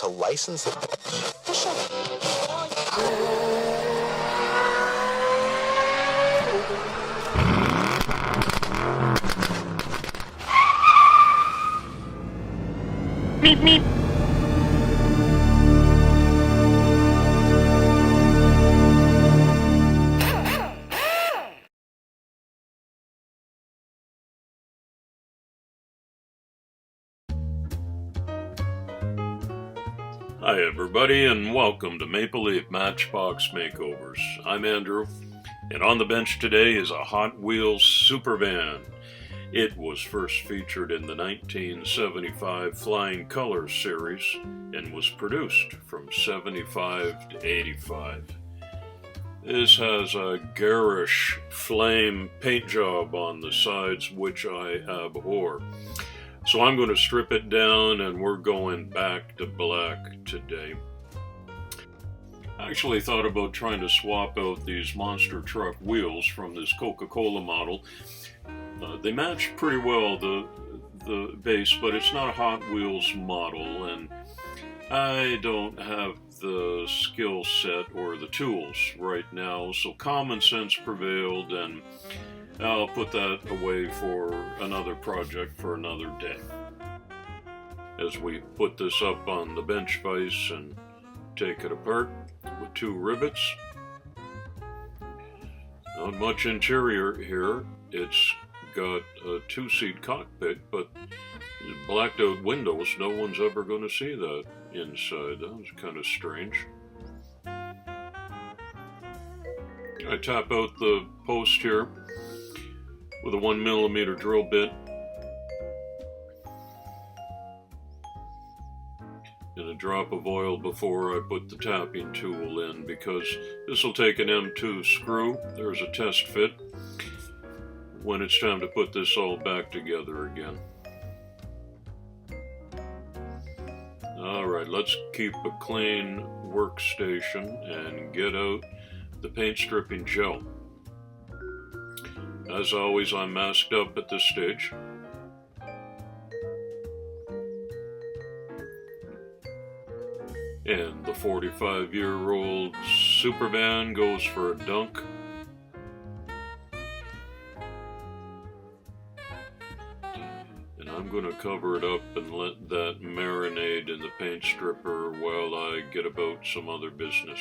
to license it. Meep, meep. Hi everybody, and welcome to Maple Leaf Matchbox Makeovers. I'm Andrew, and on the bench today is a Hot Wheels Supervan. It was first featured in the 1975 Flying Colors series and was produced from 75 to 85. This has a garish flame paint job on the sides, which I abhor. So I'm going to strip it down and we're going back to black today. I actually thought about trying to swap out these monster truck wheels from this Coca-Cola model. They match pretty well the base, but it's not a Hot Wheels model, and I don't have the skill set or the tools right now, so common sense prevailed, and I'll put that away for another project for another day. As we put this up on the bench vise and take it apart with two rivets. Not much interior here. It's got a two-seat cockpit, but blacked out windows. No one's ever going to see that inside. That was kind of strange. I tap out the post here with a 1mm drill bit and a drop of oil before I put the tapping tool in, because this will take an M2 screw. There's a test fit when it's time to put this all back together again. Alright, let's keep a clean workstation and get out the paint stripping gel. As always, I'm masked up at this stage. And the 45-year-old Supervan goes for a dunk. And I'm going to cover it up and let that marinate in the paint stripper while I get about some other business.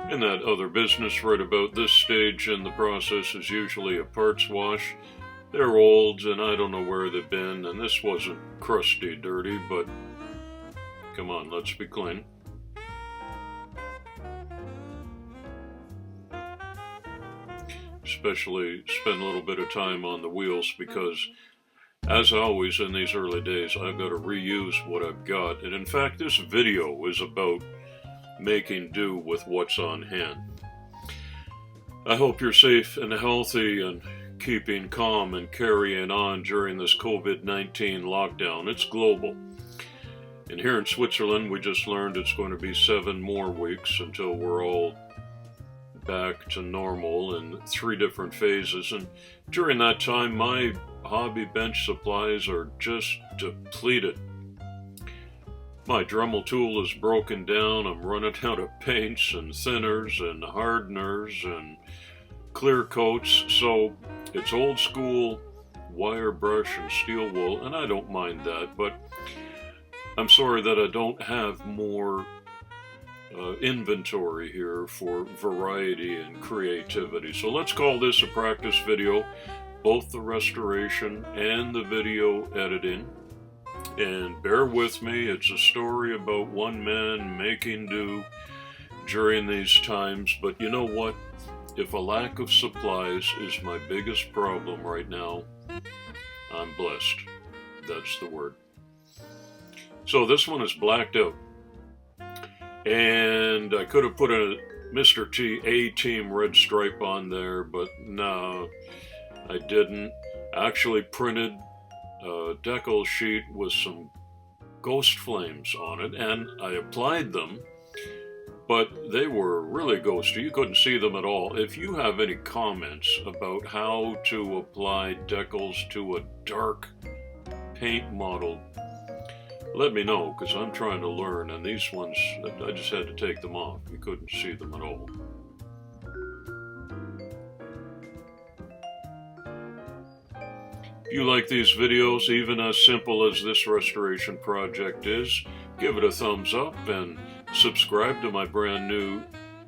And that other business right about this stage in the process is usually a parts wash. They're old and I don't know where they've been, and this wasn't crusty dirty, but come on, let's be clean. Especially spend a little bit of time on the wheels, because as always in these early days, I've got to reuse what I've got. And in fact, this video is about making do with what's on hand. I hope you're safe and healthy and keeping calm and carrying on during this COVID-19 lockdown. It's global. And here in Switzerland, we just learned it's going to be 7 more weeks until we're all back to normal in 3 different phases. And during that time, my hobby bench supplies are just depleted. My Dremel tool is broken down. I'm running out of paints and thinners and hardeners and clear coats, so it's old school wire brush and steel wool, and I don't mind that, but I'm sorry that I don't have more inventory here for variety and creativity. So let's call this a practice video, both the restoration and the video editing. And bear with me, it's a story about one man making do during these times, but you know what? If a lack of supplies is my biggest problem right now, I'm blessed. That's the word. So this one is blacked out. And I could have put a Mr. T A-Team red stripe on there, but no, I didn't. I actually printed a decal sheet with some ghost flames on it, and I applied them but they were really ghosty. You couldn't see them at all. If you have any comments about how to apply decals to a dark paint model, let me know, because I'm trying to learn, and these ones, I just had to take them off. You couldn't see them at all. If you like these videos, even as simple as this restoration project is, give it a thumbs up and subscribe to my brand new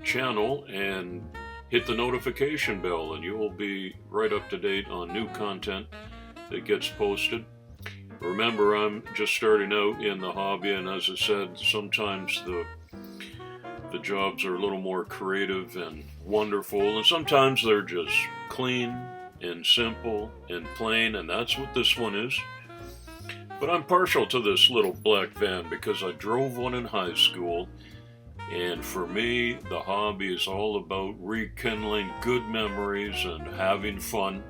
channel and hit the notification bell, and you will be right up to date on new content that gets posted. Remember, I'm just starting out in the hobby, and as I said, sometimes the jobs are a little more creative and wonderful, and sometimes they're just clean and simple and plain, and that's what this one is. But I'm partial to this little black van because I drove one in high school, and for me, the hobby is all about rekindling good memories and having fun,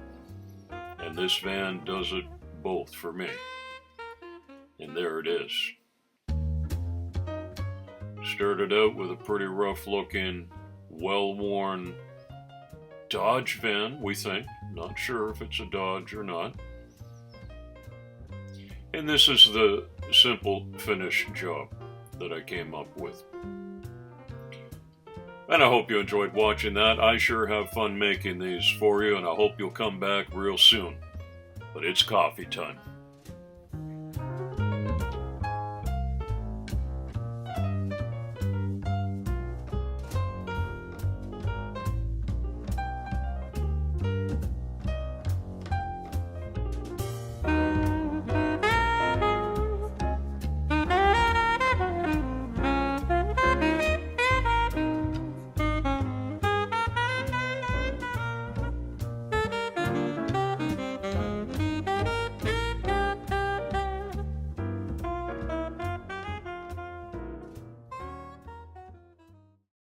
and this van does it both for me. And there it is. Started out with a pretty rough looking, well-worn Dodge van, we think. Not sure if it's a Dodge or not. And this is the simple finished job that I came up with. And I hope you enjoyed watching that. I sure have fun making these for you, and I hope you'll come back real soon. But it's coffee time.